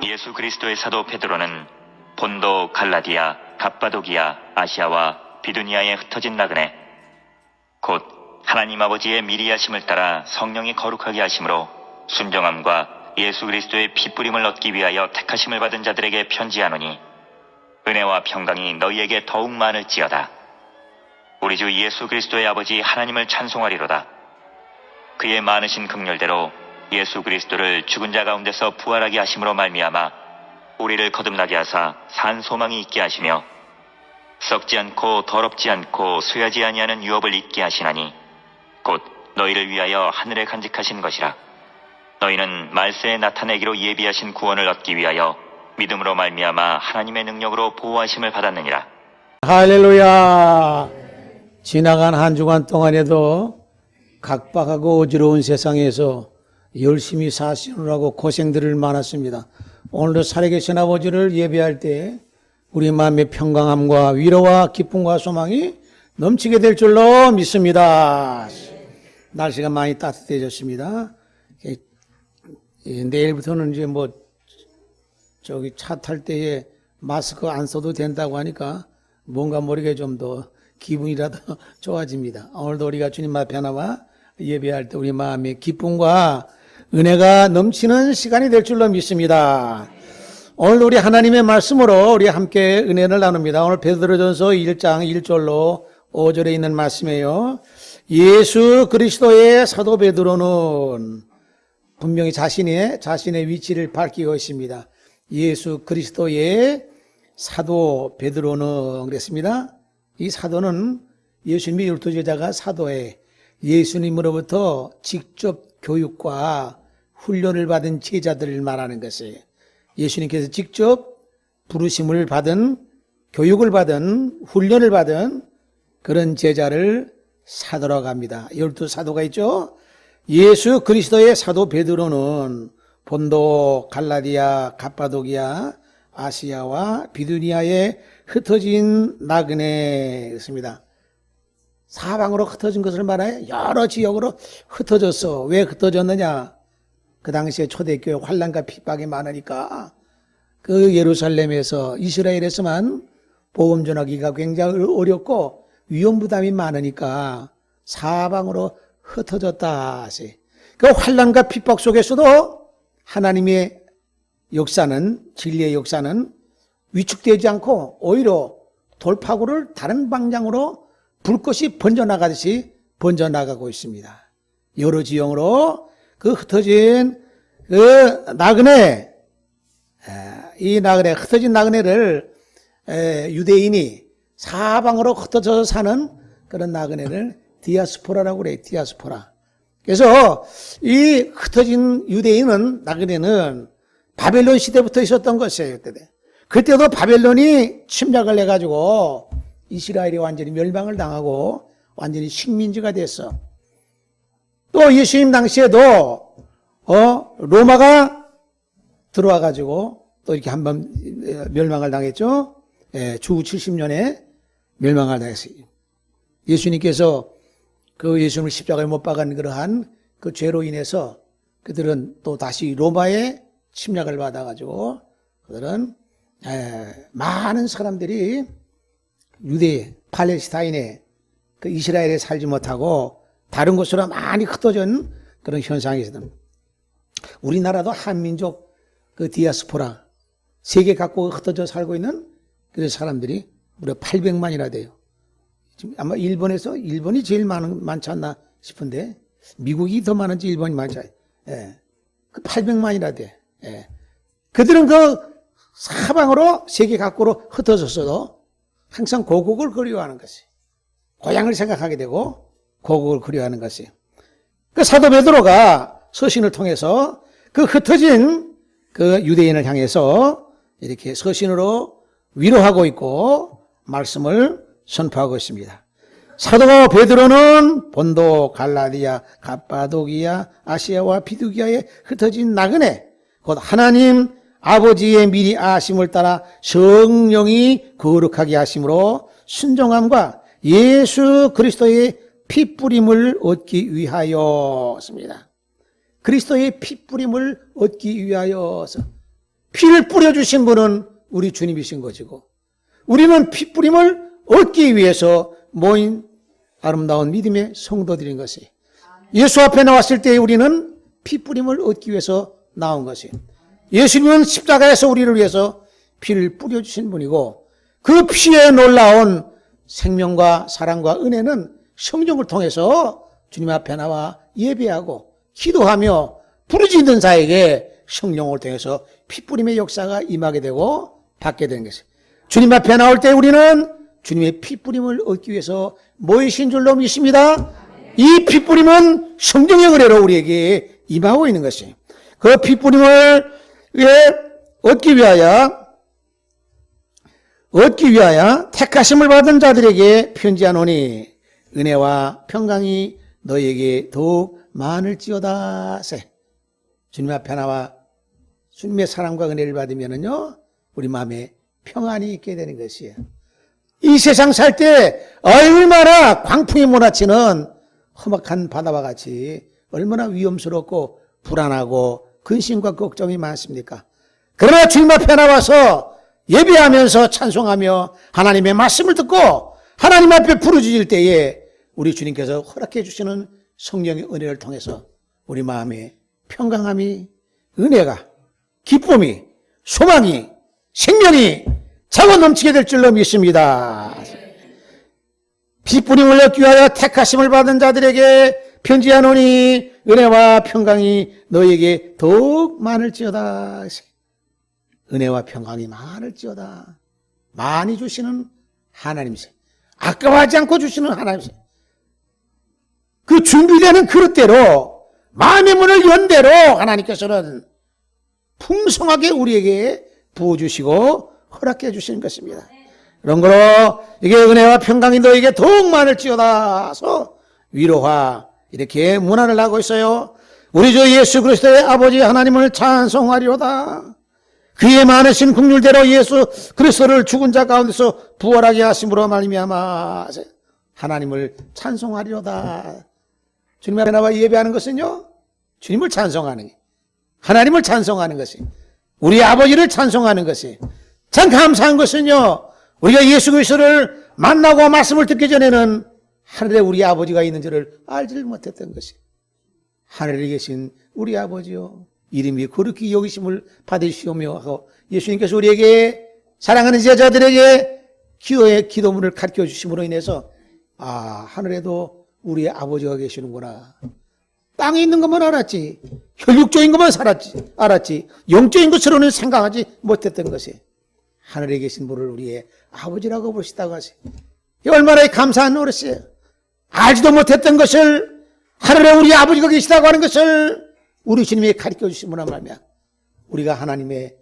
예수 그리스도의 사도 베드로는 본도, 갈라디아, 갑바도기아, 아시아와 비두니아에 흩어진 나그네 곧 하나님 아버지의 미리 하심을 따라 성령이 거룩하게 하심으로 순종함과 예수 그리스도의 피뿌림을 얻기 위하여 택하심을 받은 자들에게 편지하노니 은혜와 평강이 너희에게 더욱 많을지어다. 우리 주 예수 그리스도의 아버지 하나님을 찬송하리로다. 그의 많으신 긍휼대로 예수 그리스도를 죽은 자 가운데서 부활하게 하심으로 말미암아 우리를 거듭나게 하사 산 소망이 있게 하시며 썩지 않고 더럽지 않고 쇠하지 아니하는 유업을 잊게 하시나니 곧 너희를 위하여 하늘에 간직하신 것이라. 너희는 말세에 나타내기로 예비하신 구원을 얻기 위하여 믿음으로 말미암아 하나님의 능력으로 보호하심을 받았느니라. 할렐루야. 지나간 한 주간 동안에도 각박하고 어지러운 세상에서 열심히 사시느라고 고생들을 많았습니다. 오늘도 살아계신 아버지를 예배할 때 우리 마음의 평강함과 위로와 기쁨과 소망이 넘치게 될 줄로 믿습니다. 날씨가 많이 따뜻해졌습니다. 내일부터는 이제 차 탈 때에 마스크 안 써도 된다고 하니까 뭔가 모르게 좀 더 기분이라도 좋아집니다. 오늘도 우리가 주님 앞에 나와 예배할 때 우리 마음의 기쁨과 은혜가 넘치는 시간이 될 줄로 믿습니다. 오늘 우리 하나님의 말씀으로 우리 함께 은혜를 나눕니다. 오늘 베드로전서 1장 1절로 5절에 있는 말씀이에요. 예수 그리스도의 사도 베드로는 분명히 자신의 위치를 밝히고 있습니다. 예수 그리스도의 사도 베드로는 그랬습니다. 이 사도는 예수님의 12제자가 사도에 예수님으로부터 직접 교육과 훈련을 받은 제자들을 말하는 것이에요. 예수님께서 직접 부르심을 받은, 교육을 받은, 훈련을 받은 그런 제자를 사도라고 합니다. 12사도가 있죠. 예수 그리스도의 사도 베드로는 본도, 갈라디아, 갑바도기아, 아시아와 비두니아에 흩어진 나그네였습니다. 사방으로 흩어진 것을 말하여 여러 지역으로 흩어졌어. 왜 흩어졌느냐? 그 당시에 초대교회 환난과 핍박이 많으니까 그 예루살렘에서 이스라엘에서만 복음 전하기가 굉장히 어렵고 위험 부담이 많으니까 사방으로 흩어졌다. 그 환난과 핍박 속에서도 하나님의 역사는, 진리의 역사는 위축되지 않고 오히려 돌파구를 다른 방향으로 불꽃이 번져나가듯이 번져나가고 있습니다. 여러 지형으로 그 흩어진 그 나그네, 흩어진 나그네를 유대인이 사방으로 흩어져서 사는 그런 나그네를 디아스포라라고 그래요. 디아스포라. 그래서 이 흩어진 유대인은, 나그네는 바벨론 시대부터 있었던 것이에요. 그때도 바벨론이 침략을 해가지고 이스라엘이 완전히 멸망을 당하고 완전히 식민지가 됐어. 또 예수님 당시에도 로마가 들어와가지고 또 이렇게 한번 멸망을 당했죠. 주 70년에 멸망을 당했어요. 예수님께서 그 예수님을 십자가에 못 박은 그러한 그 죄로 인해서 그들은 또 다시 로마의 침략을 받아가지고 그들은 많은 사람들이 유대, 팔레스타인에 그 이스라엘에 살지 못하고 다른 곳으로 많이 흩어진 그런 현상이 있었던. 우리나라도 한민족 그 디아스포라 세계 각국에 흩어져 살고 있는 그 사람들이 무려 800만이나 돼요. 지금 아마 일본이 제일 많지 않나 싶은데 미국이 더 많은지 일본이 많지 않아요. 그 800만이나 돼. 그들은 그 사방으로 세계 각국으로 흩어졌어도 항상 고국을 그리워하는 것이, 고향을 생각하게 되고 고국을 그리워하는 것이. 그 사도 베드로가 서신을 통해서 그 흩어진 그 유대인을 향해서 이렇게 서신으로 위로하고 있고 말씀을 선포하고 있습니다. 사도 베드로는 본도, 갈라디아, 갑바도기아, 아시아와 비두기아에 흩어진 나그네, 곧 하나님 아버지의 미리 아심을 따라 성령이 거룩하게 하심으로 순종함과 예수 그리스도의 피뿌림을 얻기 위하여습니다. 그리스도의 피뿌림을 얻기 위하여서. 피를 뿌려주신 분은 우리 주님이신 것이고, 우리는 피 뿌림을 얻기 위해서 모인 아름다운 믿음의 성도들인 것이, 예수 앞에 나왔을 때 우리는 피 뿌림을 얻기 위해서 나온 것이, 예수님은 십자가에서 우리를 위해서 피를 뿌려주신 분이고, 그 피에 놀라운 생명과 사랑과 은혜는 성령을 통해서 주님 앞에 나와 예배하고 기도하며 부르짖는 자에게 성령을 통해서 피뿌림의 역사가 임하게 되고 받게 되는 것이에요. 주님 앞에 나올 때 우리는 주님의 피뿌림을 얻기 위해서 모이신 줄로 믿습니다. 이 피뿌림은 성령의 은혜로 우리에게 임하고 있는 것이에요. 그 피뿌림을 얻기 위하여 택하심을 받은 자들에게 편지하노니 은혜와 평강이 너에게 더욱 많을지어다. 주님 앞에 나와 주님의 사랑과 은혜를 받으면요, 우리 마음에 평안이 있게 되는 것이에요. 이 세상 살 때 얼마나 광풍이 몰아치는 험악한 바다와 같이 얼마나 위험스럽고 불안하고 근심과 걱정이 많습니까? 그러나 주님 앞에 나와서 예배하면서 찬송하며 하나님의 말씀을 듣고 하나님 앞에 부르짖을 때에 우리 주님께서 허락해 주시는 성령의 은혜를 통해서 우리 마음에 평강함이, 은혜가, 기쁨이, 소망이, 생명이 차고 넘치게 될 줄로 믿습니다. 피뿌림을 얻기 위하여 택하심을 받은 자들에게 편지하노니 은혜와 평강이 너에게 더욱 많을지어다. 은혜와 평강이 많을지어다. 많이 주시는 하나님이세요. 아까워하지 않고 주시는 하나님이세요. 그 준비되는 그릇대로, 마음의 문을 연 대로 하나님께서는 풍성하게 우리에게 부어주시고 허락해 주시는 것입니다. 그런 거로 이게 은혜와 평강이 너에게 더욱 많을지어다서 위로와 이렇게 문안을 하고 있어요. 우리 주 예수 그리스도의 아버지 하나님을 찬송하리로다. 그의 많으신 긍휼대로 예수 그리스도를 죽은 자 가운데서 부활하게 하심으로 말미암아 하나님을 찬송하리로다. 주님 앞에 나와 예배하는 것은요, 주님을 찬송하는, 하나님을 찬송하는 것이, 우리 아버지를 찬송하는 것이, 참 감사한 것은요, 우리가 예수 그리스도를 만나고 말씀을 듣기 전에는 하늘에 우리 아버지가 있는 줄을 알지를 못했던 것이, 하늘에 계신 우리 아버지요, 이름이 거룩히 여기심을 받으시오며 하고 예수님께서 우리에게, 사랑하는 제자들에게 기도의 기도문을 가르쳐 주심으로 인해서 하늘에도 우리의 아버지가 계시는구나. 땅에 있는 것만 알았지, 혈육적인 것만 알았지 영적인 것으로는 생각하지 못했던 것이, 하늘에 계신 분을 우리의 아버지라고 부르시다고 하세요. 얼마나 감사한 노릇이에요. 알지도 못했던 것을, 하늘에 우리 아버지가 계시다고 하는 것을 우리 주님이 가르쳐 주심으로 말미암아 우리가 하나님의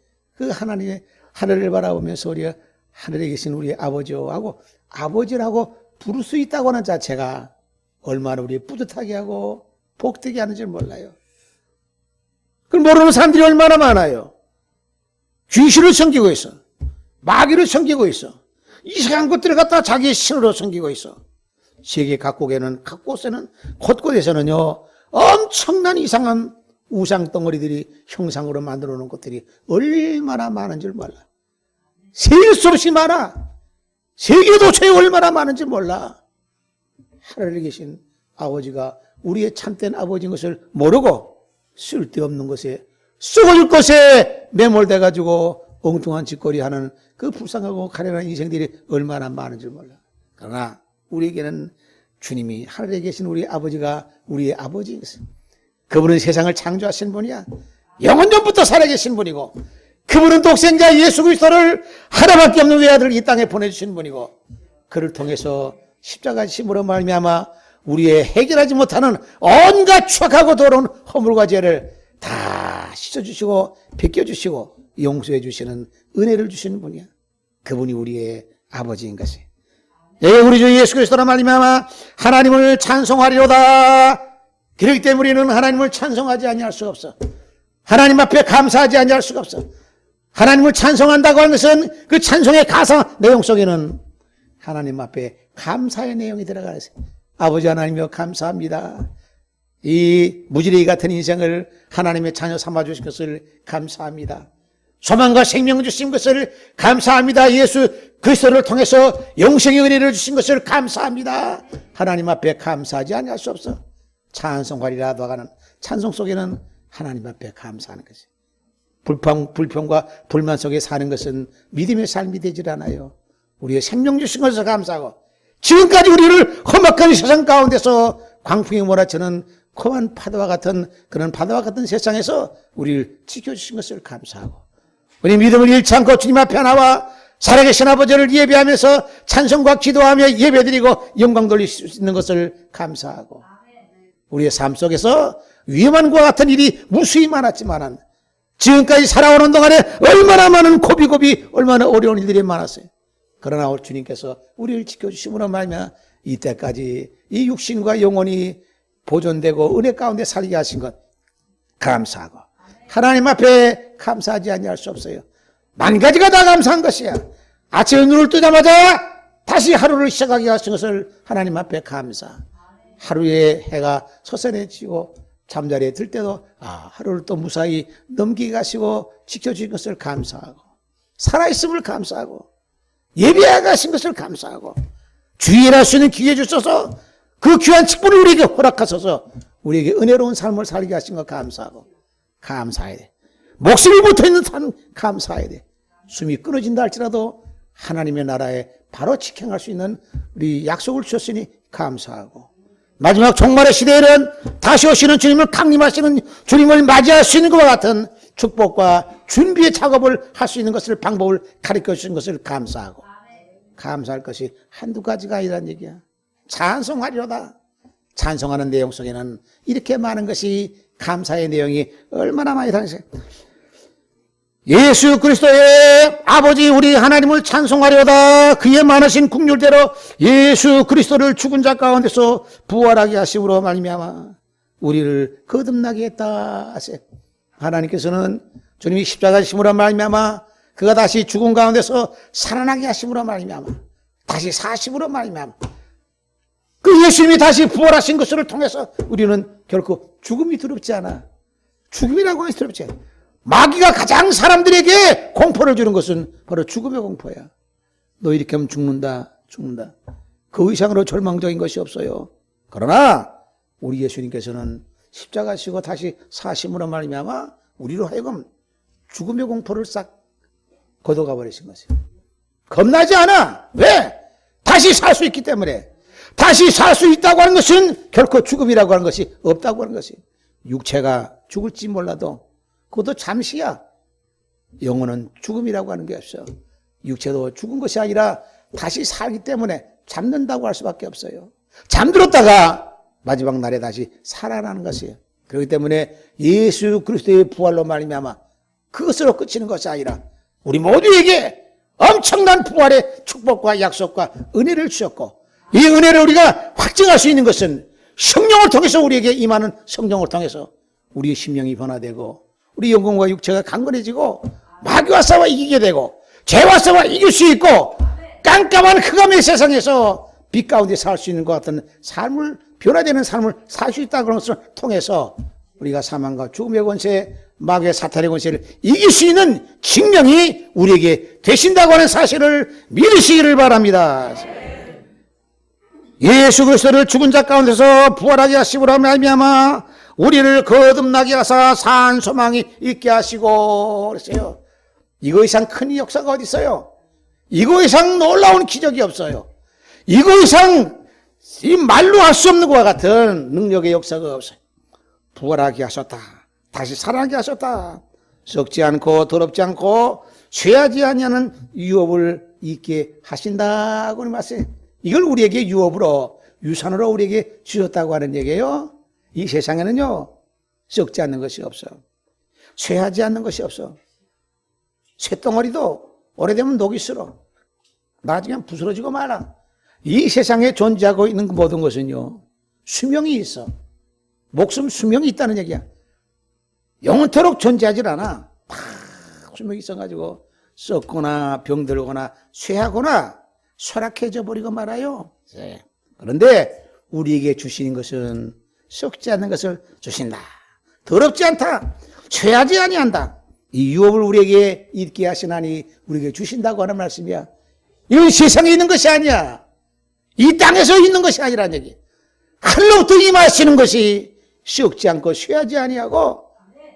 하늘을 바라보면서 우리가 하늘에 계신 우리 아버지요 하고 아버지라고 부를 수 있다고 하는 자체가 얼마나 우리 뿌듯하게 하고 복되게 하는지 몰라요. 그걸 모르는 사람들이 얼마나 많아요. 귀신을 섬기고 있어, 마귀를 섬기고 있어, 이상한 것들을 갖다 자기의 신으로 섬기고 있어. 세계 각국에는, 곳곳에는, 곳곳에서는요, 엄청난 이상한 우상 덩어리들이 형상으로 만들어 놓은 것들이 얼마나 많은 줄 몰라. 셀 수 없이 많아. 세계 도처에 얼마나 많은지 몰라. 하늘에 계신 아버지가 우리의 참된 아버지인 것을 모르고 쓸데없는 것에, 썩어질 것에 매몰돼 가지고 엉뚱한 짓거리 하는 그 불쌍하고 가련한 인생들이 얼마나 많은지 몰라. 그러나 우리에게는 주님이, 하늘에 계신 우리 아버지가 우리의 아버지인 것을, 그분은 세상을 창조하신 분이야. 영원전부터 살아계신 분이고, 그분은 독생자 예수 그리스도를 하나밖에 없는 외아들을 이 땅에 보내주신 분이고, 그를 통해서 십자가 심으로 말미암아 우리의 해결하지 못하는 온갖 추악하고 더러운 허물과 죄를 다 씻어주시고 벗겨주시고 용서해 주시는 은혜를 주시는 분이야. 그분이 우리의 아버지인 것이. 우리 주 예수 그리스도로 말미암아 하나님을 찬송하리로다. 그렇기 때문에 우리는 하나님을 찬송하지 아니할 수가 없어. 하나님 앞에 감사하지 아니할 수가 없어. 하나님을 찬송한다고 하는 것은 그 찬송의 가사 내용 속에는 하나님 앞에 감사의 내용이 들어가 있어요. 아버지 하나님이여 감사합니다. 이 무지레기 같은 인생을 하나님의 자녀 삼아주신 것을 감사합니다. 소망과 생명 주신 것을 감사합니다. 예수 그리스도를 통해서 영생의 은혜를 주신 것을 감사합니다. 하나님 앞에 감사하지 아니할 수 없어. 찬송가리라도 하는 찬송 속에는 하나님 앞에 감사하는 것이. 불평과 불만 속에 사는 것은 믿음의 삶이 되질 않아요. 우리의 생명 주신 것을 감사하고, 지금까지 우리를 험악한 세상 가운데서 광풍이 몰아치는 험한 파도와 같은 그런 파도와 같은 세상에서 우리를 지켜주신 것을 감사하고, 우리 믿음을 잃지 않고 주님 앞에 나와 살아계신 아버지를 예배하면서 찬송과 기도하며 예배드리고 영광 돌릴 수 있는 것을 감사하고, 우리의 삶 속에서 위험한 것과 같은 일이 무수히 많았지만 지금까지 살아오는 동안에 얼마나 많은 고비고비 얼마나 어려운 일들이 많았어요. 그러나 우리 주님께서 우리를 지켜주심으로 말미암아 이때까지 이 육신과 영혼이 보존되고 은혜 가운데 살게 하신 것 감사하고, 하나님 앞에 감사하지 아니할 수 없어요. 만 가지가 다 감사한 것이야. 아침에 눈을 뜨자마자 다시 하루를 시작하게 하신 것을 하나님 앞에 감사. 하루에 해가 서서해지고 잠자리에 들 때도 하루를 또 무사히 넘기게 하시고 지켜주신 것을 감사하고, 살아있음을 감사하고, 예배하게 하신 것을 감사하고, 주의를 할 수 있는 기회 주셔서 그 귀한 직분을 우리에게 허락하셔서 우리에게 은혜로운 삶을 살게 하신 것 감사하고, 감사해야 돼. 목숨이 붙어있는 삶 감사해야 돼. 숨이 끊어진다 할지라도 하나님의 나라에 바로 직행할 수 있는 우리 약속을 주셨으니 감사하고, 마지막 종말의 시대에는 다시 오시는 주님을 강림하시는 주님을 맞이할 수 있는 것과 같은 축복과 준비의 작업을 할 수 있는 것을, 방법을 가르쳐 주신 것을 감사하고, 감사할 것이 한두 가지가 아니란 얘기야. 찬송하리로다. 찬송하는 내용 속에는 이렇게 많은 것이, 감사의 내용이 얼마나 많이 다니세요. 예수 그리스도의 아버지 우리 하나님을 찬송하려다 그의 많으신 국률대로 예수 그리스도를 죽은 자 가운데서 부활하게 하심으로 말미암아 우리를 거듭나게 했다 하세요. 하나님께서는 주님이 십자가 지심으로 말미암아 그가 다시 죽은 가운데서 살아나게 하심으로 말미암아 다시 사심으로 말미암아 그 예수님이 다시 부활하신 것을 통해서 우리는 결코 죽음이 두렵지 않아. 죽음이라고 하기 두렵지 않아. 마귀가 가장 사람들에게 공포를 주는 것은 바로 죽음의 공포야. 너 이렇게 하면 죽는다. 그 이상으로 절망적인 것이 없어요. 그러나 우리 예수님께서는 십자가 지고 다시 사심으로 말미암아 우리로 하여금 죽음의 공포를 싹 걷어가 버리신 것이에요. 겁나지 않아. 왜? 다시 살 수 있기 때문에. 다시 살 수 있다고 하는 것은 결코 죽음이라고 하는 것이 없다고 하는 것이에요. 육체가 죽을지 몰라도 그것도 잠시야. 영혼은 죽음이라고 하는 게 없어요. 육체도 죽은 것이 아니라 다시 살기 때문에 잠든다고 할 수밖에 없어요. 잠들었다가 마지막 날에 다시 살아나는 것이에요. 그렇기 때문에 예수 그리스도의 부활로 말미암아 그것으로 끝이는 것이 아니라 우리 모두에게 엄청난 부활의 축복과 약속과 은혜를 주셨고, 이 은혜를 우리가 확증할 수 있는 것은 성령을 통해서, 우리에게 임하는 성령을 통해서 우리의 심령이 변화되고 우리 영혼과 육체가 강건해지고 마귀와 싸워 이기게 되고 죄와 싸워 이길 수 있고 깜깜한 흑암의 세상에서 빛 가운데 살 수 있는 것 같은 삶을, 변화되는 삶을 살 수 있다는 것을 통해서 우리가 사망과 죽음의 권세, 마귀의 사탄의 권세를 이길 수 있는 증명이 우리에게 되신다고 하는 사실을 믿으시기를 바랍니다. 예수 그리스도를 죽은 자 가운데서 부활하게 하시므로 말미암아 우리를 거듭나게 하사 산 소망이 있게 하시고 그랬어요. 이거 이상 큰 역사가 어디 있어요? 이거 이상 놀라운 기적이 없어요. 이거 이상 이 말로 할 수 없는 것과 같은 능력의 역사가 없어요. 부활하게 하셨다. 다시 살아나게 하셨다. 썩지 않고 더럽지 않고 쇠하지 아니하는 유업을 있게 하신다고 말씀해요. 이걸 우리에게 유업으로, 유산으로 우리에게 주셨다고 하는 얘기예요. 이 세상에는요, 썩지 않는 것이 없어. 쇠하지 않는 것이 없어. 쇠덩어리도 오래되면 녹이 슬어. 나중에 부스러지고 말아. 이 세상에 존재하고 있는 모든 것은요, 수명이 있어. 목숨 수명이 있다는 얘기야. 영원토록 존재하질 않아. 팍 수명이 있어가지고 썩거나 병들거나 쇠하거나 쇠락해져 버리고 말아요. 그런데 우리에게 주시는 것은 썩지 않는 것을 주신다. 더럽지 않다. 쇠하지 아니한다. 이 유업을 우리에게 있게 하시나니 우리에게 주신다고 하는 말씀이야. 이건 세상에 있는 것이 아니야. 이 땅에서 있는 것이 아니라는 얘기. 하늘로부터 임하시는 것이 썩지 않고 쇠하지 아니하고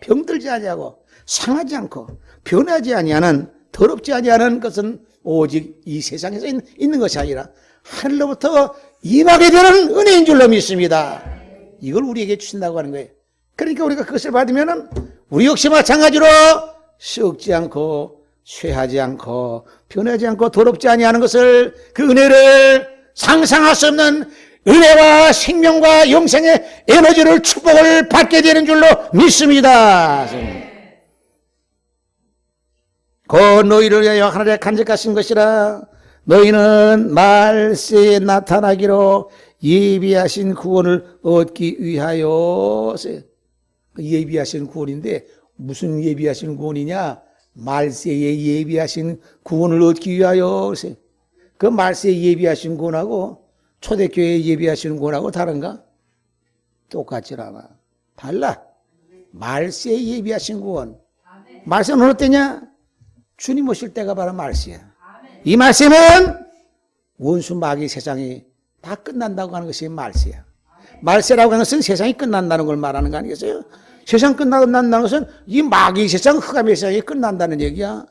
병들지 아니하고 상하지 않고 변하지 아니하는, 더럽지 아니하는 것은 오직 이 세상에서 있는 것이 아니라 하늘로부터 임하게 되는 은혜인 줄로 믿습니다. 이걸 우리에게 주신다고 하는 거예요. 그러니까 우리가 그것을 받으면 우리 역시 마찬가지로 썩지 않고 쇠하지 않고 변하지 않고 더럽지 아니하는 것을, 그 은혜를 상상할 수 없는 은혜와 생명과 영생의 에너지를, 축복을 받게 되는 줄로 믿습니다. 곧 너희를 위하여 하늘에 간직하신 것이라. 너희는 말세에 나타나기로 예비하신 구원을 얻기 위하여. 예비하신 구원인데 무슨 예비하신 구원이냐? 말세에 예비하신 구원을 얻기 위하여. 그 말세에 예비하신 구원하고 초대교회에 예비하신 구원하고 다른가? 똑같질 않아. 달라. 말세에 예비하신 구원. 말세는 어느 때냐? 주님 오실 때가 바로 말세야. 이 말세는 원수 마귀 세상이 다 끝난다고 하는 것이 말세야. 말세라고 하는 것은 세상이 끝난다는 걸 말하는 거 아니겠어요? 세상 끝난다는 것은 이 마귀 세상, 흑암의 세상이 끝난다는 얘기야.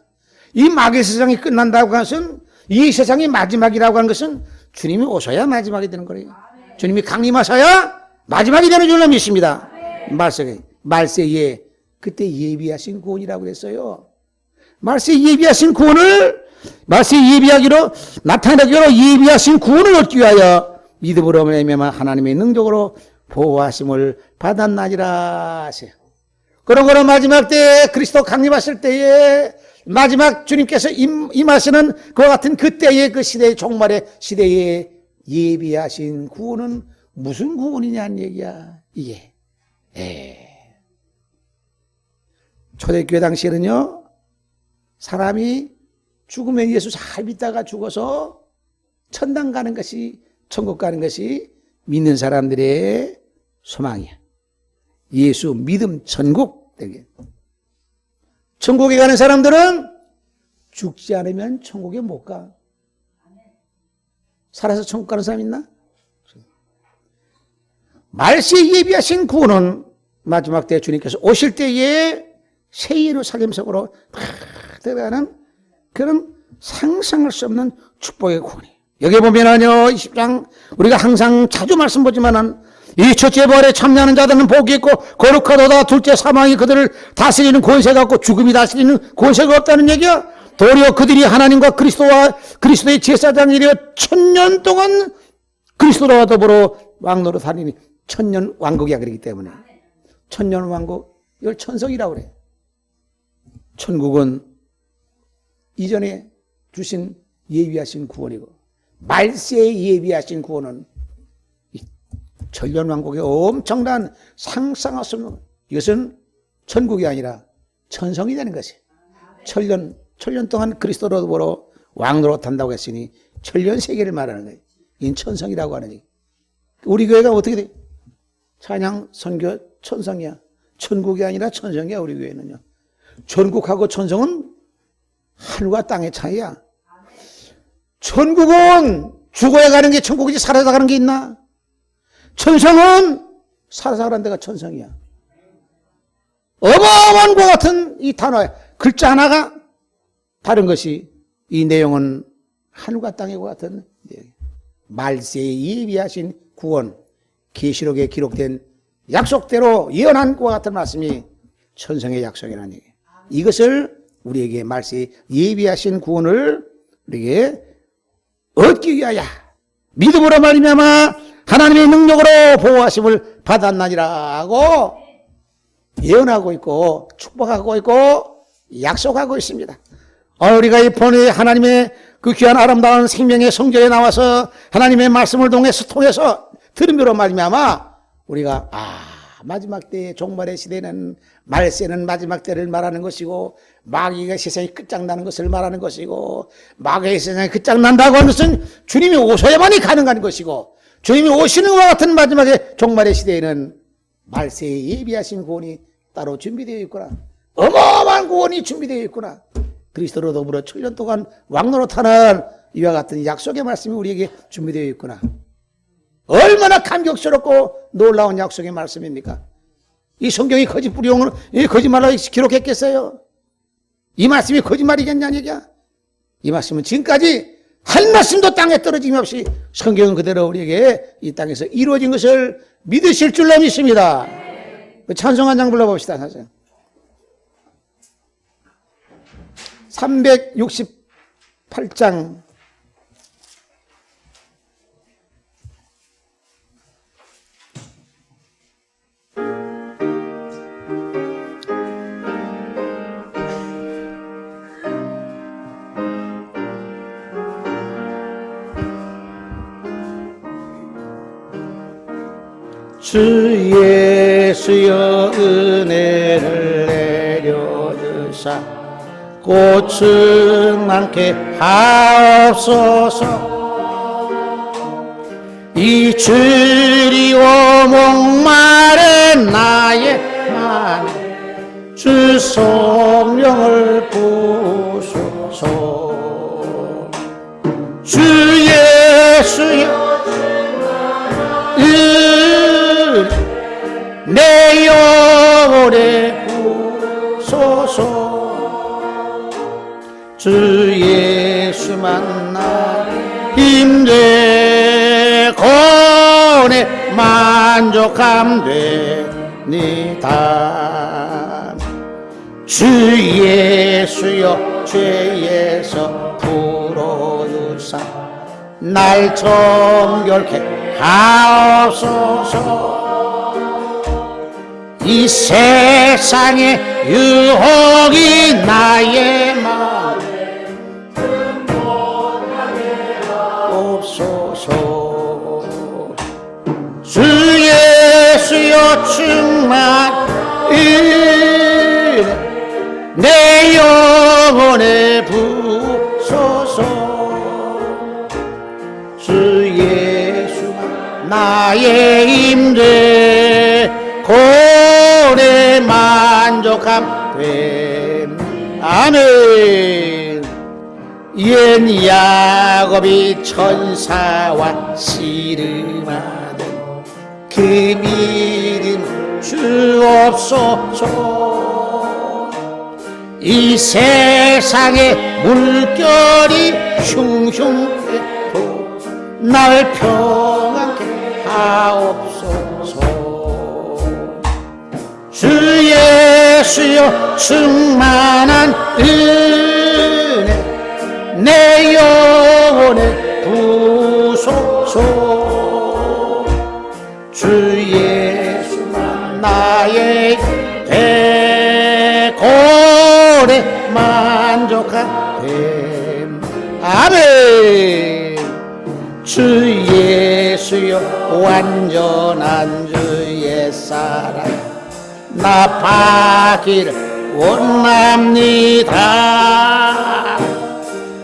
이 마귀 세상이 끝난다고 하는 것은, 이 세상이 마지막이라고 하는 것은 주님이 오셔야 마지막이 되는 거예요. 주님이 강림하셔야 마지막이 되는 줄로 믿습니다. 말세에 그때 예비하신 구원이라고 그랬어요. 말세에 예비하신 구원을, 말세에 예비하기로, 나타나기로 예비하신 구원을 얻기 위하여 믿음으로 말미암아 하나님의 능력으로 보호하심을 받았나니라 하세요. 그러므로 마지막 때에, 그리스도 강림하실 때에, 마지막 주님께서 임하시는 그와 같은 그때의 그 시대의 종말의 시대에 예비하신 구원은 무슨 구원이냐는 얘기야. 이게 초대교회 당시에는요, 사람이 죽으면 예수 잘 믿다가 죽어서 천당 가는 것이, 천국 가는 것이 믿는 사람들의 소망이야. 예수 믿음 천국 되게. 천국에 가는 사람들은 죽지 않으면 천국에 못 가. 살아서 천국 가는 사람 있나? 말세에 예비하신 구원은 마지막 때 주님께서 오실 때에 새 예루살렘 속으로 팍 들어가는 그런 상상할 수 없는 축복의 구원이에요. 여기 보면은요, 20장 우리가 항상 자주 말씀 보지만은, 이 첫째 부활에 참여하는 자들은 복이 있고 거룩하도다. 둘째 사망이 그들을 다스리는 권세가 없고 죽음이 다스리는 권세가 없다는 얘기야. 도리어 그들이 하나님과 그리스도의 제사장이 되어 1000년 동안 그리스도와 더불어 왕노로 다니니, 1000년 왕국이야. 그렇기 때문에 1000년 왕국, 이걸 천성이라고 그래. 천국은 이전에 주신 예비하신 구원이고, 말세에 예비하신 구원은 천년왕국의 엄청난 상상할 수 없는, 이것은 천국이 아니라 천성이 되는 것이. 천년 동안 그리스도로 더불어 왕노릇 한다고 했으니 천년 세계를 말하는 거예요. 이건 천성이라고 하는 얘기. 우리 교회가 어떻게 돼? 찬양, 선교, 천성이야. 천국이 아니라 천성이야. 우리 교회는요. 천국하고 천성은 하늘과 땅의 차이야. 천국은 죽어야 가는 게 천국이지 살아서 가는 게 있나? 천성은 살아서 가는 데가 천성이야. 어마어마한 것 같은 이 단어에 글자 하나가 다른 것이, 이 내용은 하늘과 땅의 것 같은 말세에 예비하신 구원, 계시록에 기록된 약속대로 예언한 것과 같은 말씀이 천성의 약속이라는 얘기예요. 이것을 우리에게 말세에 예비하신 구원을 우리에게 얻기 위하여 믿음으로 말미암아 하나님의 능력으로 보호하심을 받았나니라 하고 예언하고 있고 축복하고 있고 약속하고 있습니다. 우리가 이 본의 하나님의 그 귀한 아름다운 생명의 성전에 나와서 하나님의 말씀을 통해서 들음으로 말미암아 우리가 마지막 때의 종말의 시대는, 말세는 마지막 때를 말하는 것이고, 마귀가 세상이 끝장나는 것을 말하는 것이고, 마귀의 세상이 끝장난다고 하는 것은 주님이 오셔야만이 가능한 것이고, 주님이 오시는 것과 같은 마지막의 종말의 시대에는 말세에 예비하신 구원이 따로 준비되어 있구나. 어마어마한 구원이 준비되어 있구나. 그리스도로 더불어 7년 동안 왕노릇하는 이와 같은 약속의 말씀이 우리에게 준비되어 있구나. 얼마나 감격스럽고 놀라운 약속의 말씀입니까? 이 성경이 거짓말로 기록했겠어요? 이 말씀이 거짓말이겠냐는 얘기야? 이 말씀은 지금까지 한 말씀도 땅에 떨어짐이 없이 성경은 그대로 우리에게 이 땅에서 이루어진 것을 믿으실 줄로 믿습니다. 찬송 한 장 불러봅시다. 368장 주 예수여 은혜를 내려주사 꽃은 많게 하옵소서. 이 주리오 목마른 나의 맘 주 성령을 부소서. 주 예수여 내 영혼에 부소서. 주 예수 만나 힘내 권에 만족함 되니다. 주 예수여 죄에서 풀어주사 날 정결케 하옵소서. 이 세상의 유혹이 나의 마음에 없소서. 주 예수여 충만 내 영혼에 부소서. 주 예수만 나의 힘대 고래 만족함 됨. 아멘. 옛 야곱이 천사와 씨름하는 그 믿음 주옵소서. 이 세상의 물결이 흉흉해도 날 평안케 하옵소서. 주 예수여 충만한 은혜 내 영혼에 부소서. 주 예수만 나의 대고래 만족한 됨. 아멘. 주 예수여 완전한 주의 사랑 나 받기를 원합니다.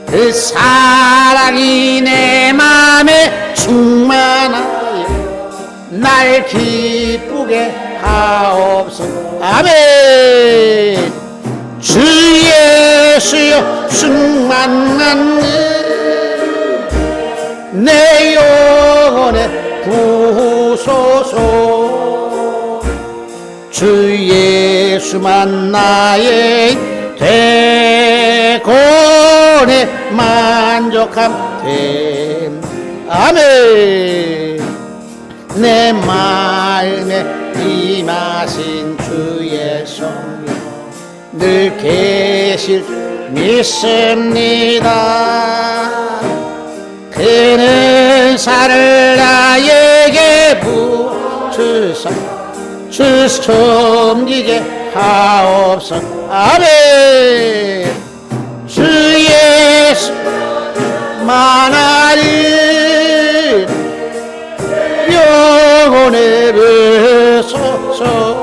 그 사랑이 내 맘에 충만하여 날 기쁘게 하옵소서. 아멘. 주 예수여 충만한 내 영혼에 부소서. 주 예수만 나의 대권에 만족함 됨. 아멘. 내 마음에 임하신 주의 성령 늘 계실 믿습니다. 그는 살을 나에게 부주사 주 섬기게 하옵소서. 아멘. 주 예수 만나리 영혼에 부소서.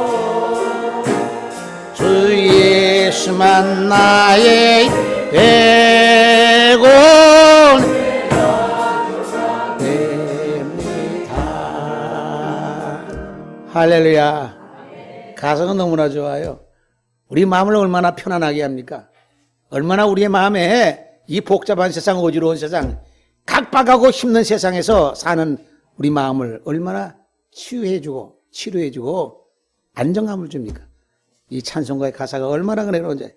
주 예수만 나의 백원 됩니다. 할렐루야. 가성은 너무나 좋아요. 우리 마음을 얼마나 편안하게 합니까? 얼마나 우리의 마음에 이 복잡한 세상, 어지러운 세상, 각박하고 힘든 세상에서 사는 우리 마음을 얼마나 치료해주고 안정감을 줍니까? 이 찬송가의 가사가 얼마나 은혜로운지.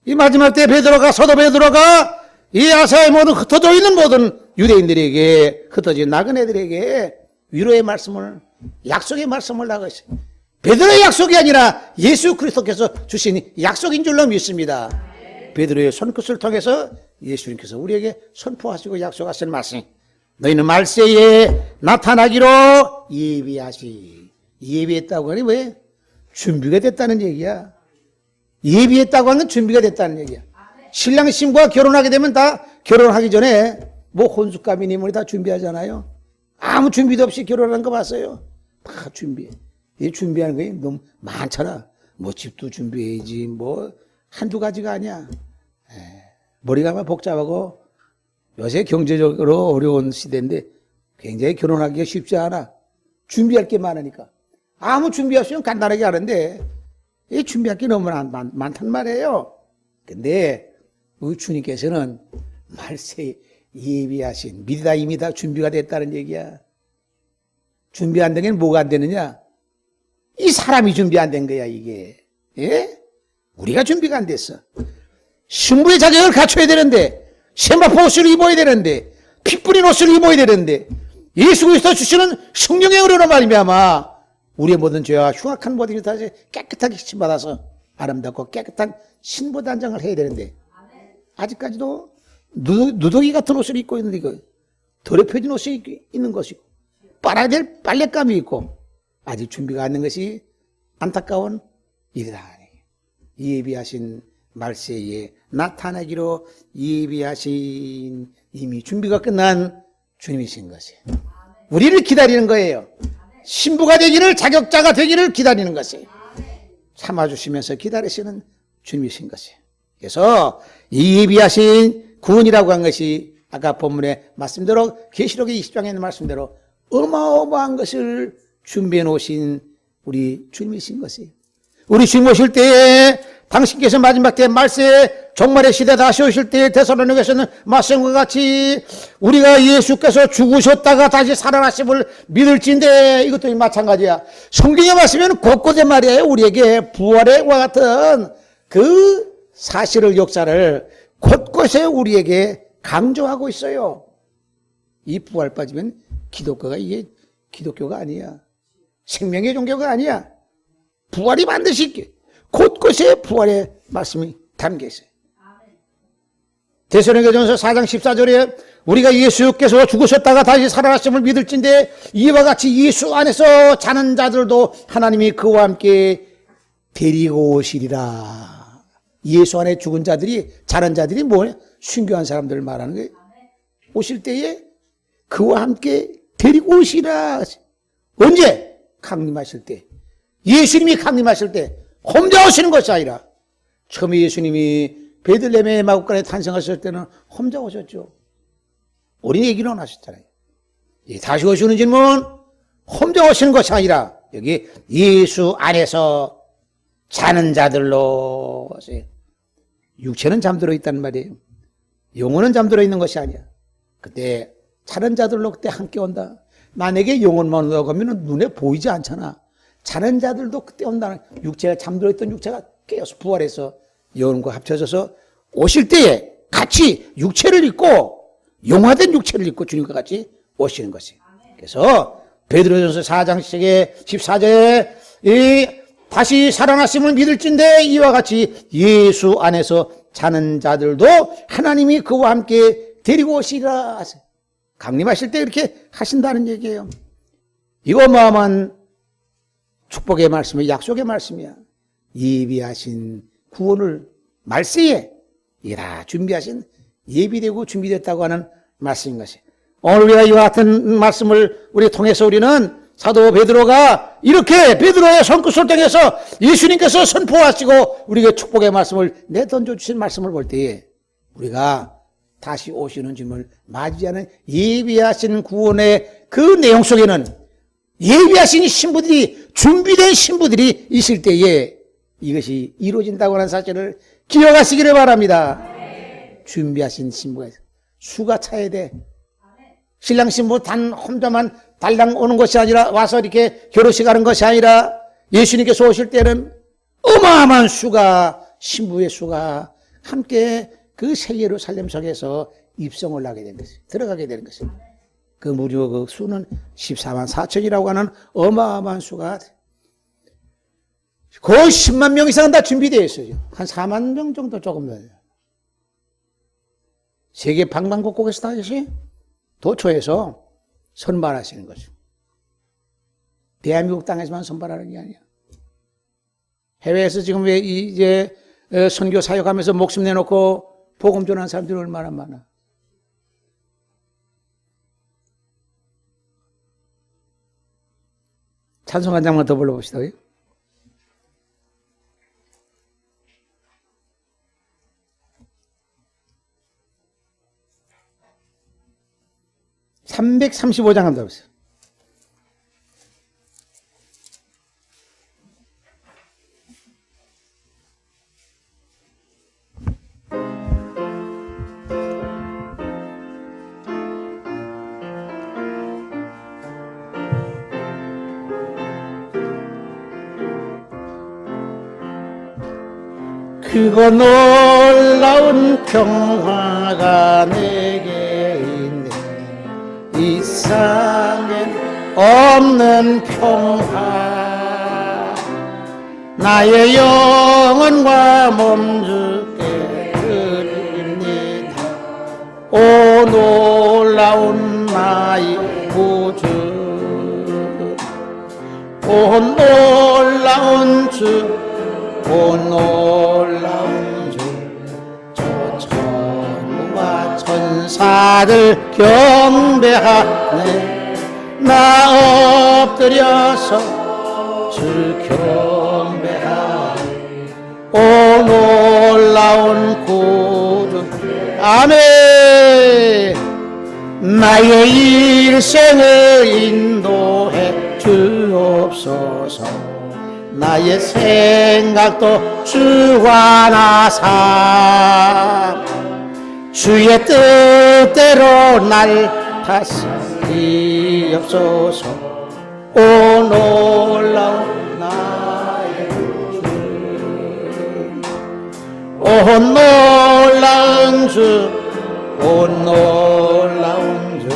이 마지막 때 사도 베드로가 이 아사의 모든 흩어져 있는 모든 유대인들에게, 흩어진 나그네들에게 위로의 말씀을, 약속의 말씀을 나가시. 베드로의 약속이 아니라 예수 그리스도께서 주신 약속인 줄로 믿습니다. 베드로의 손끝을 통해서 예수님께서 우리에게 선포하시고 약속하신 말씀. 너희는 말세에 나타나기로 예비했다고 하니 왜? 준비가 됐다는 얘기야. 예비했다고 하는 건 준비가 됐다는 얘기야. 신랑 신부가 결혼하게 되면 다 결혼하기 전에 뭐 혼숙감이니 뭐니 다 준비하잖아요. 아무 준비도 없이 결혼하는 거 봤어요? 다 준비해. 이 준비하는 게 너무 많잖아. 뭐 집도 준비해야지 뭐 한두 가지가 아니야. 머리가 막 복잡하고 요새 경제적으로 어려운 시대인데 굉장히 결혼하기가 쉽지 않아. 준비할 게 많으니까. 아무 준비 없으면 간단하게 하는데 이 준비할 게 너무 많단 말이에요. 근데 우리 주님께서는 말세 예비하신, 미리다 이미 다 준비가 됐다는 얘기야. 준비 안 된 게 뭐가 안 되느냐? 이 사람이 준비 안 된 거야, 이게. 예? 우리가 준비가 안 됐어. 신부의 자격을 갖춰야 되는데, 세마포 옷을 입어야 되는데, 피 뿌린 옷을 입어야 되는데, 예수 그리스도 주시는 성령의 은혜로 말미암아 우리의 모든 죄와 흉악한 모든 것을 다시 깨끗하게 씻임받아서 아름답고 깨끗한 신부 단장을 해야 되는데, 아직까지도 누더기 같은 옷을 입고 있는 이거, 더럽혀진 옷이 있는 것이고, 빨아야 될 빨랫감이 있고, 아직 준비가 안 된 것이 안타까운 일이다. 예비하신 말세에 나타나기로 예비하신, 이미 준비가 끝난 주님이신 것이 우리를 기다리는 거예요. 신부가 되기를, 자격자가 되기를 기다리는 것이, 참아주시면서 기다리시는 주님이신 것이. 그래서 이 예비하신 구원이라고 한 것이 아까 본문의 말씀대로, 계시록의 20장에 있는 말씀대로 어마어마한 것을 준비해 놓으신 우리 주님이신 것이. 우리 주님 오실 때에 당신께서 마지막 때 말세 종말의 시대 다시 오실 때에 데살로니가서는 말씀과 같이 우리가 예수께서 죽으셨다가 다시 살아나심을 믿을진데, 이것도 마찬가지야. 성경에 말씀에는 곳곳에 말이에요, 우리에게 부활의 와 같은 그 사실을, 역사를 곳곳에 우리에게 강조하고 있어요. 이 부활 빠지면 기독교가, 이게 기독교가 아니야. 생명의 종교가 아니야. 부활이 반드시 있게 곳곳에 부활의 말씀이 담겨 있어요. 데살로니가전서 4장 14절에 우리가 예수께서 죽으셨다가 다시 살아나심을 믿을진데 이와 같이 예수 안에서 자는 자들도 하나님이 그와 함께 데리고 오시리라. 예수 안에 죽은 자들이, 자는 자들이 뭐냐? 순교한 사람들을 말하는 거예요. 오실 때에 그와 함께 데리고 오시라. 언제? 강림하실 때. 예수님이 강림하실 때 혼자 오시는 것이 아니라, 처음에 예수님이 베들레헴의 마구간에 탄생하셨을 때는 혼자 오셨죠. 어린이 얘기는 하셨잖아요. 다시 오시는 질문, 혼자 오시는 것이 아니라 여기 예수 안에서 자는 자들로 하세요. 육체는 잠들어 있다는 말이에요. 영혼은 잠들어 있는 것이 아니야. 그때 자는 자들로 그때 함께 온다. 만약에 영혼만 온다고 하면 눈에 보이지 않잖아. 자는 자들도 그때 온다는, 육체가 잠들어 있던 육체가 깨어서 부활해서 영혼과 합쳐져서 오실 때에 같이 육체를 입고, 영화된 육체를 입고 주님과 같이 오시는 것이. 그래서 베드로전서 4장 14절에 이 다시 살아나심을 믿을진데 이와 같이 예수 안에서 자는 자들도 하나님이 그와 함께 데리고 오시리라. 강림하실 때 이렇게 하신다는 얘기예요. 이거 어마어마한 축복의 말씀이, 약속의 말씀이야. 예비하신 구원을 말세에 다 준비하신, 예비되고 준비됐다고 하는 말씀인 것이. 오늘 우리가 이와 같은 말씀을 우리 통해서 우리는 사도 베드로가 이렇게 베드로의 손끝을 통해서 예수님께서 선포하시고 우리에게 축복의 말씀을 내던져 주신 말씀을 볼 때에 우리가 다시 오시는 주님을 맞이하는 예비하신 구원의 그 내용 속에는 예비하신 신부들이, 준비된 신부들이 있을 때에 이것이 이루어진다고 하는 사실을 기억하시기를 바랍니다. 준비하신 신부가 있어요. 수가 차야 돼. 신랑 신부 단 혼자만 달랑 오는 것이 아니라 와서 이렇게 결혼식 하는 것이 아니라 예수님께서 오실 때는 어마어마한 수가, 신부의 수가 함께 그 새 예루살렘 성에서 입성을 하게 된 것이, 들어가게 되는 것입니다. 그 무려 그 수는 14만 4천이라고 하는 어마어마한 수가 거의 10만 명 이상은 다 준비되어 있어요. 한 4만 명 정도 조금 돼요. 세계 방방곡곡에서 다 이것이 도처에서 선발하시는 거죠. 대한민국 땅에서만 선발하는 게 아니야. 해외에서 지금 왜 이제 선교 사역하면서 목숨 내놓고 복음 전하는 사람들이 얼마나 많아. 찬송 한 장만 더 불러봅시다. 335장 한다고 했어요. 크고 놀라운 평화가 내게 있네. 이 세상엔 없는 평화. 나의 영혼과 몸 주께 드립니다. 오 놀라운 나의 구주, 오 놀라운 주, 오 놀라운 주, 저 천부와 천사들 경배하네. 나 엎드려서 주 경배하네. 오 놀라운 구주, 아멘. 나의 일생을 인도해 주옵소서. 나의 생각도 주와 나사 주의 뜻대로 날 다스리옵소서. 오 놀라운 나의 주, 오 놀라운 주, 오 놀라운 주,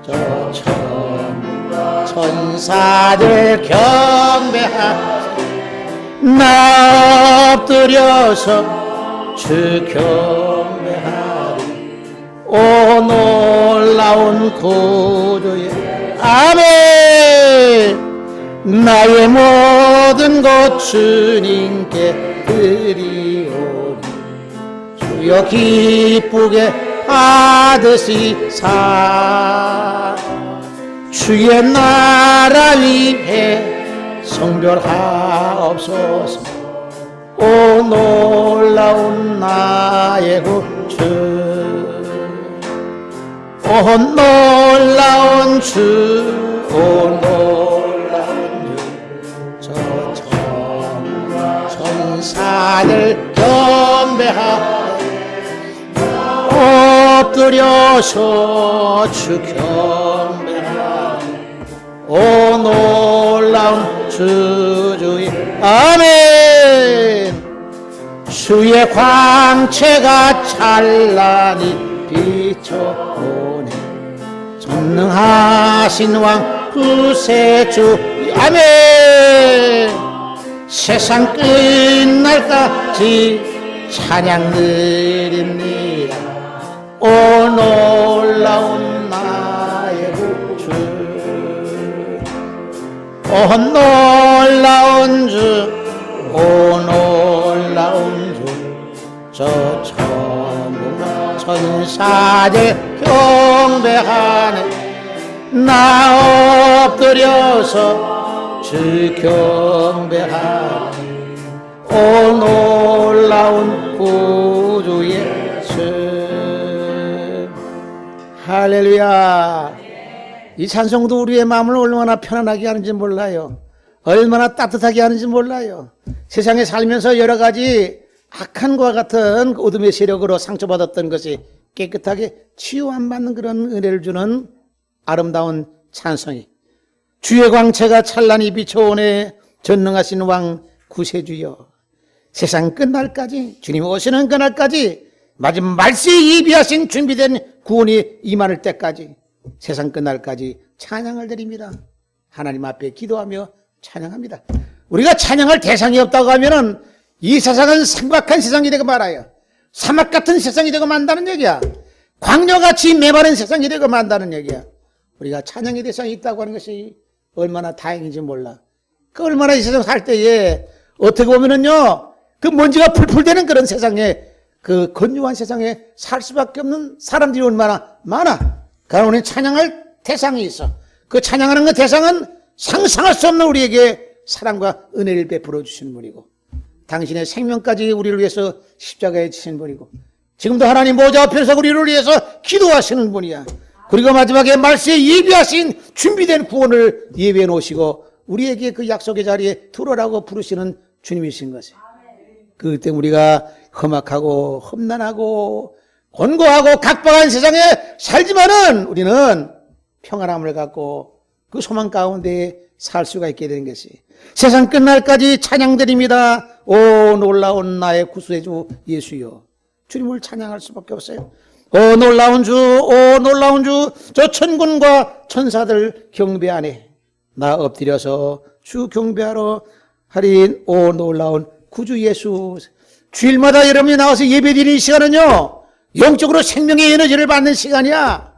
저 천사들 경배하네. 나 엎드려서 주 경배하리. 오 놀라운 구주의 아멘. 나의 모든 것 주님께 드리오니 주여 기쁘게 받으시사. 주의 나라 위해 성별하옵소서. 오 놀라운 나의 구주, 오 놀라운 주, 오 놀라운 주, 저 천사들 경배하네. 엎드려서 주 경배하네. 오 놀라운 주의 아멘. 주의 광채가 찬란히 비춰오네. 전능하신 왕 구세주 아멘. 세상 끝날까지 찬양 드립니다. 오 놀라운 나의 구주, 오 놀라운 주, 오 놀라운 주, 저 천부와 천사들 경배하네. 나 엎드려서 주 경배하네. 오 놀라운 구주 예수. 할렐루야. 이 찬송도 우리의 마음을 얼마나 편안하게 하는지 몰라요. 얼마나 따뜻하게 하는지 몰라요. 세상에 살면서 여러 가지 악한 것과 같은 어둠의 세력으로 상처받았던 것이 깨끗하게 치유 안 받는 그런 은혜를 주는 아름다운 찬송이, 주의 광채가 찬란히 비춰오네 전능하신 왕 구세주여. 세상 끝날까지, 주님 오시는 그날까지, 마지막 말세에 예비하신 준비된 구원이 임할 때까지, 세상 끝날까지 찬양을 드립니다. 하나님 앞에 기도하며 찬양합니다. 우리가 찬양할 대상이 없다고 하면은 이 세상은 상박한 세상이 되고 말아요. 사막 같은 세상이 되고 만다는 얘기야. 광야같이 메마른 세상이 되고 만다는 얘기야. 우리가 찬양의 대상이 있다고 하는 것이 얼마나 다행인지 몰라. 그 얼마나 이 세상 살 때에 어떻게 보면은요, 그 먼지가 풀풀 되는 그런 세상에, 그 건조한 세상에 살 수밖에 없는 사람들이 얼마나 많아. 그러나 우리는 찬양할 대상이 있어. 그 찬양하는 그 대상은 상상할 수 없는 우리에게 사랑과 은혜를 베풀어 주시는 분이고, 당신의 생명까지 우리를 위해서 십자가에 지신 분이고, 지금도 하나님 보좌 앞에서 우리를 위해서 기도하시는 분이야. 그리고 마지막에 말세에 예비하신 준비된 구원을 예비해 놓으시고 우리에게 그 약속의 자리에 들어오라고 부르시는 주님이신 것이. 그렇기 때문에 우리가 험악하고 험난하고 곤고하고 각박한 세상에 살지만은 우리는 평안함을 갖고 그 소망 가운데 살 수가 있게 되는 것이, 세상 끝날까지 찬양드립니다. 오 놀라운 나의 구수해주 예수여. 주님을 찬양할 수밖에 없어요. 오 놀라운 주, 오 놀라운 주, 저 천군과 천사들 경배하네. 나 엎드려서 주 경배하러 하린 오 놀라운 구주 예수. 주일마다 여러분이 나와서 예배드리는 시간은요, 영적으로 생명의 에너지를 받는 시간이야.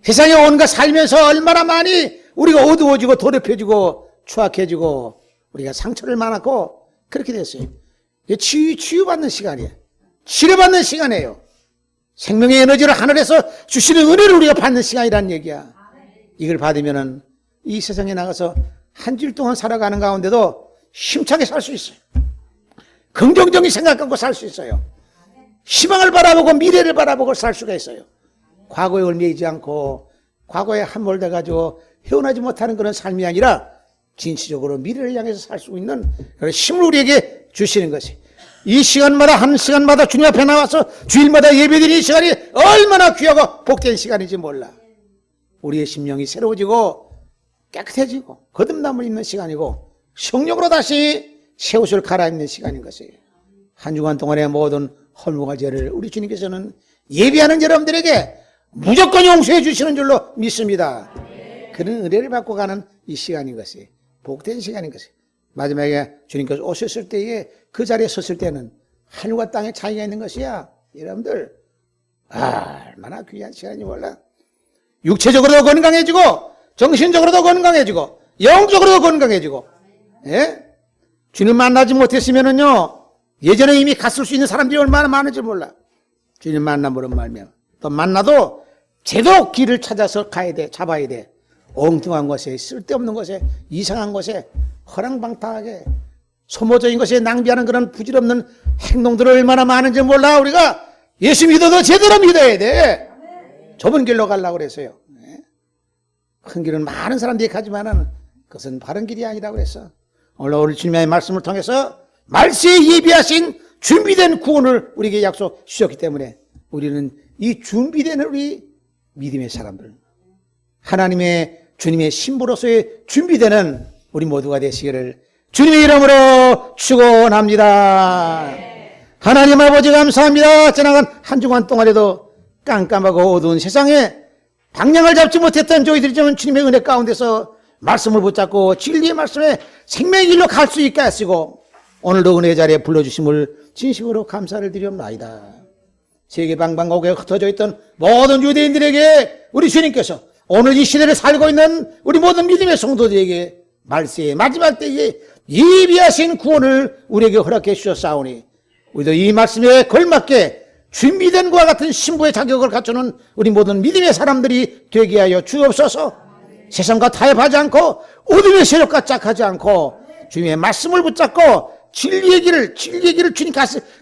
세상에 온갖 살면서 얼마나 많이 우리가 어두워지고 더럽혀지고 추악해지고 우리가 상처를 많았고 그렇게 됐어요. 치유받는 시간이에요. 치료받는 시간이에요. 생명의 에너지를 하늘에서 주시는 은혜를 우리가 받는 시간이라는 얘기야. 이걸 받으면은 이 세상에 나가서 한 주일 동안 살아가는 가운데도 힘차게 살 수 있어요. 긍정적인 생각 갖고 살 수 있어요. 희망을 바라보고 미래를 바라보고 살 수가 있어요. 과거에 얽매이지 않고 과거에 함몰돼가지고 헤어나지 못하는 그런 삶이 아니라 진취적으로 미래를 향해서 살 수 있는 그런 힘을 우리에게 주시는 것이, 이 시간마다 한 시간마다 주님 앞에 나와서 주일마다 예배드리는 시간이 얼마나 귀하고 복된 시간인지 몰라. 우리의 심령이 새로워지고 깨끗해지고 거듭남을 입는 시간이고 성령으로 다시 새 옷을 갈아입는 시간인 것이에요. 한 주간 동안의 모든 허물과 죄를 우리 주님께서는 예배하는 여러분들에게 무조건 용서해 주시는 줄로 믿습니다. 그런 은혜를 받고 가는 이 시간인 것이 복된 시간인 것이, 마지막에 주님께서 오셨을 때에 그 자리에 섰을 때는 하늘과 땅의 차이가 있는 것이야. 여러분들 얼마나 귀한 시간인지 몰라. 육체적으로도 건강해지고 정신적으로도 건강해지고 영적으로도 건강해지고. 예? 주님 만나지 못했으면은요, 예전에 이미 갔을 수 있는 사람들이 얼마나 많은지 몰라. 주님 만남으로 말면 또 만나도 제도 길을 찾아서 가야 돼. 잡아야 돼. 엉뚱한 것에, 쓸데없는 것에, 이상한 것에, 허랑방탕하게 소모적인 것에 낭비하는 그런 부질없는 행동들이 얼마나 많은지 몰라. 우리가 예수 믿어도 제대로 믿어야 돼. 좁은 길로 가려고 그랬어요. 큰 길은 많은 사람들이 가지만은 그것은 바른 길이 아니라고 그랬어. 오늘 우리 주님의 말씀을 통해서 말세에 예비하신 준비된 구원을 우리에게 약속 주셨기 때문에 우리는 이 준비된 우리 믿음의 사람들, 하나님의 주님의 신부로서의 준비되는 우리 모두가 되시기를 주님의 이름으로 축원합니다. 하나님 아버지 감사합니다. 지나간 한 주간 동안에도 깜깜하고 어두운 세상에 방향을 잡지 못했던 저희들이 좀 주님의 은혜 가운데서 말씀을 붙잡고 진리의 말씀에 생명의 길로 갈 수 있게 하시고 오늘도 은혜의 자리에 불러주심을 진심으로 감사를 드리옵나이다. 세계 방방곡곡에 흩어져 있던 모든 유대인들에게 우리 주님께서 오늘 이 시대를 살고 있는 우리 모든 믿음의 성도들에게 말세의 마지막 때에 예비하신 구원을 우리에게 허락해 주셨사오니 우리도 이 말씀에 걸맞게 준비된 것과 같은 신부의 자격을 갖추는 우리 모든 믿음의 사람들이 되게 하여 주옵소서. 세상과 타협하지 않고 어둠의 세력과 짝하지 않고 주님의 말씀을 붙잡고 진리의 길을 주님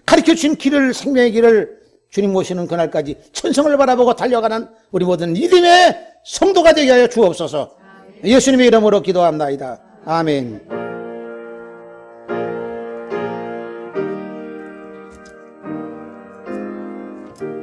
가르쳐 주신 길을, 생명의 길을 주님 오시는 그날까지 천성을 바라보고 달려가는 우리 모든 믿음의 성도가 되게 하여 주옵소서. 예수님의 이름으로 기도합나이다. 아멘. 자.